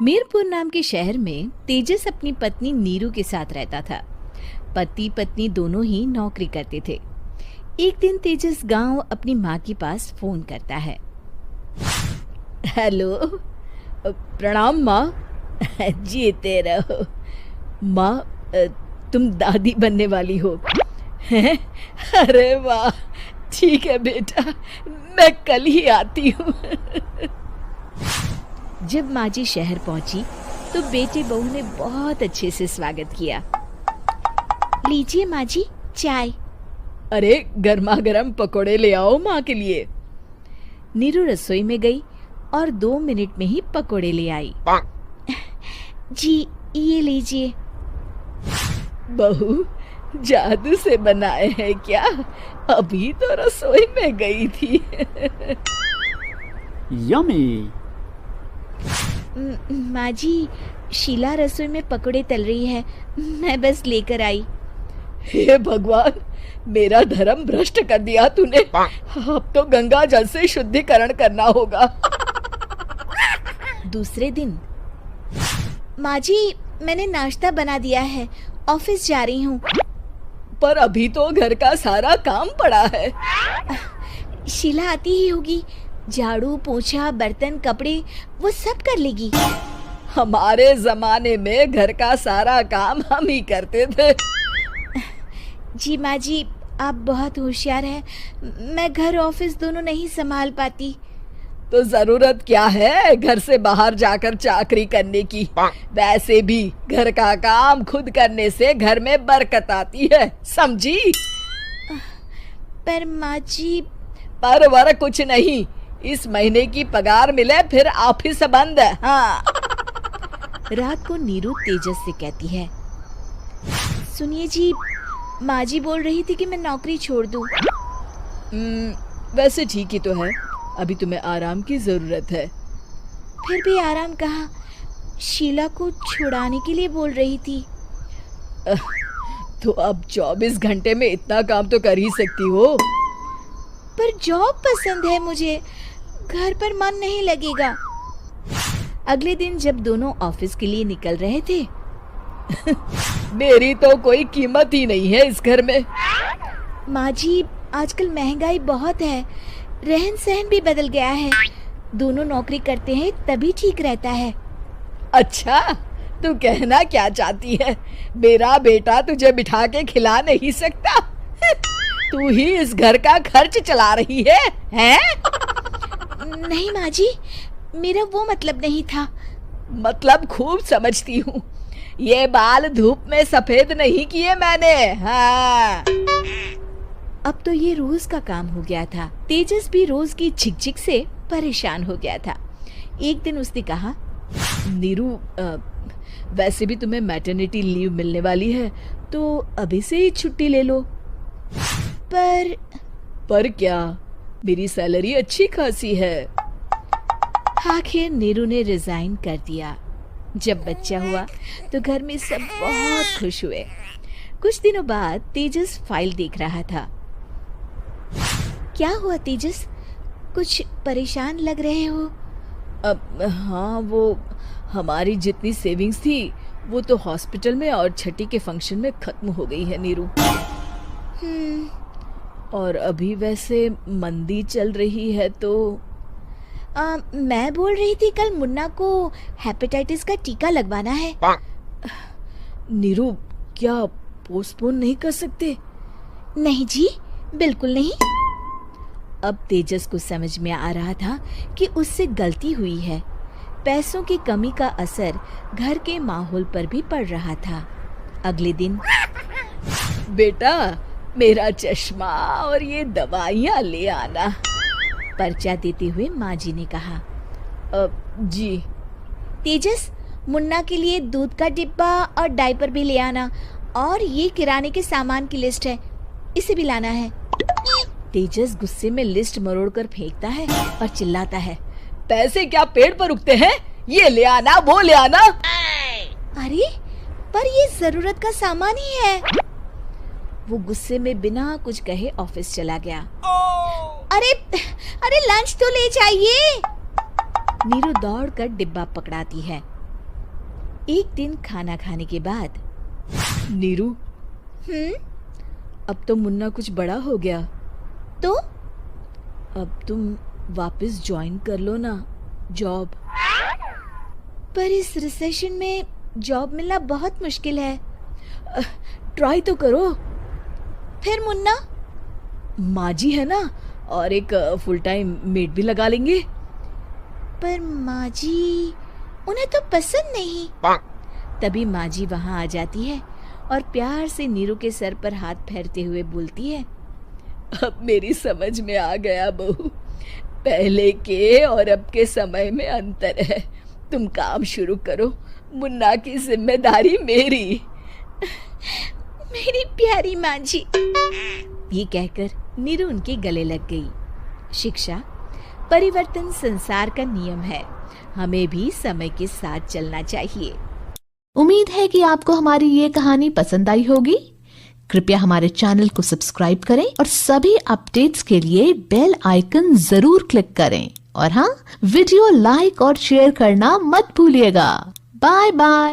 मीरपुर नाम के शहर में तेजस अपनी पत्नी नीरू के साथ रहता था। पति पत्नी दोनों ही नौकरी करते थे। एक दिन तेजस गांव अपनी माँ के पास फोन करता है। हेलो, प्रणाम माँ। जीते रहो माँ, तुम दादी बनने वाली हो हैं? अरे वाह, ठीक है बेटा, मैं कल ही आती हूँ। जब माँ जी शहर पहुंची तो बेटे बहू ने बहुत अच्छे से स्वागत किया। लीजिए माँ जी, चाय। अरे गर्मा गर्म पकोड़े ले आओ माँ के लिए। नीरू रसोई में गई और 2 मिनट में ही पकोड़े ले आई। जी ये लीजिए। बहू जादू से बनाए हैं क्या? अभी तो रसोई में गई थी। यम्मी। माँ जी, शीला रसोई में पकोड़े तल रही है, मैं बस लेकर आई। हे भगवान, मेरा धर्म भ्रष्ट कर दिया तूने। अब तो गंगा जल से शुद्धिकरण करना होगा। दूसरे दिन, माँ जी मैंने नाश्ता बना दिया है, ऑफिस जा रही हूँ। पर अभी तो घर का सारा काम पड़ा है। शीला आती ही होगी, झाड़ू पोछा बर्तन कपड़े वो सब कर लेगी। हमारे जमाने में घर का सारा काम हम ही करते थे। जी माँ जी, आप बहुत होशियार हैं, मैं घर ऑफिस दोनों नहीं संभाल पाती। तो जरूरत क्या है घर से बाहर जाकर चाकरी करने की? वैसे भी घर का काम खुद करने से घर में बरकत आती है, समझी? पर माँ जी। पर वर कुछ नहीं, इस महीने की पगार मिले फिर ऑफिस बंद है। हाँ। रात को नीरू तेजस से कहती है, सुनिए जी, माँ जी बोल रही थी कि मैं नौकरी छोड़ दूं। वैसे ठीक ही तो है, अभी तुम्हें आराम की जरूरत है। फिर भी आराम कहाँ, शीला को छुड़ाने के लिए बोल रही थी। तो अब 24 घंटे में इतना काम तो कर ही सकती हो। पर जॉब पसंद है मुझे, घर पर मन नहीं लगेगा। अगले दिन जब दोनों ऑफिस के लिए निकल रहे थे, मेरी तो कोई कीमत ही नहीं है इस घर में। माँ जी, आजकल महंगाई बहुत है, रहन सहन भी बदल गया है, दोनों नौकरी करते हैं तभी ठीक रहता है। अच्छा, तू कहना क्या चाहती है? मेरा बेटा तुझे बिठा के खिला नहीं सकता? तू ही इस घर का खर्च चला रही है, हैं? नहीं माँ जी, मेरा वो मतलब नहीं था। मतलब खूब समझती हूँ, ये बाल धूप में सफेद नहीं किए मैंने। हाँ। अब तो ये रोज का काम हो गया था। तेजस भी रोज की झिकझिक से परेशान हो गया था। एक दिन उसने कहा, नीरू, वैसे भी तुम्हें मैटरनिटी लीव मिलने वाली है, तो अभी से ही छुट्टी ले लो। पर क्या, मेरी सैलरी अच्छी खासी है। आखिर नीरू ने रिजाइन कर दिया। जब बच्चा हुआ तो घर में सब बहुत खुश हुए। कुछ दिनों बाद तेजस फाइल देख रहा था। क्या हुआ तेजस, कुछ परेशान लग रहे हो? हाँ, वो हमारी जितनी सेविंग्स थी वो तो हॉस्पिटल में और छठी के फंक्शन में खत्म हो गई है नीरू। और अभी वैसे मंदी चल रही है तो मैं बोल रही थी कल मुन्ना को हेपेटाइटिस का टीका लगवाना है। नीरू, क्या पोस्टपोन नहीं कर सकते? नहीं जी, बिल्कुल नहीं। अब तेजस को समझ में आ रहा था कि उससे गलती हुई है। पैसों की कमी का असर घर के माहौल पर भी पड़ रहा था। अगले दिन, बेटा मेरा चश्मा और ये दवाइयाँ ले आना, पर्चा देते हुए माँ जी ने कहा। जी। तेजस, मुन्ना के लिए दूध का डिब्बा और डायपर भी ले आना, और ये किराने के सामान की लिस्ट है, इसे भी लाना है। तेजस गुस्से में लिस्ट मरोड़कर फेंकता है और चिल्लाता है, पैसे क्या पेड़ पर उगते हैं? ये ले आना, वो ले आना। अरे पर ये जरूरत का सामान ही है। वो गुस्से में बिना कुछ कहे ऑफिस चला गया। अरे लंच तो ले जाइए। नीरू दौड़कर डिब्बा पकड़ाती है एक दिन खाना खाने के बाद, नीरू, अब तो मुन्ना कुछ बड़ा हो गया, तो अब तुम वापस ज्वाइन कर लो ना जॉब। पर इस रिसेशन में जॉब मिलना बहुत मुश्किल है। ट्राई तो करो। फिर मुन्ना? माँ जी है ना, और एक फुल टाइम मेड भी लगा लेंगे। पर माँ जी, उन्हें तो पसंद नहीं। तभी माँ जी वहाँ आ जाती है और प्यार से नीरू के सर पर हाथ फेरते हुए बोलती है, अब मेरी समझ में आ गया बहू, पहले के और अब के समय में अंतर है। तुम काम शुरू करो, मुन्ना की जिम्मेदारी मेरी। मेरी प्यारी माँ जी। ये कहकर नीरू उनके गले लग गई। शिक्षा, परिवर्तन संसार का नियम है, हमें भी समय के साथ चलना चाहिए। उम्मीद है कि आपको हमारी ये कहानी पसंद आई होगी। कृपया हमारे चैनल को सब्सक्राइब करें और सभी अपडेट्स के लिए बेल आइकन जरूर क्लिक करें। और हाँ, वीडियो लाइक और शेयर करना मत भूलिएगा। Bye bye.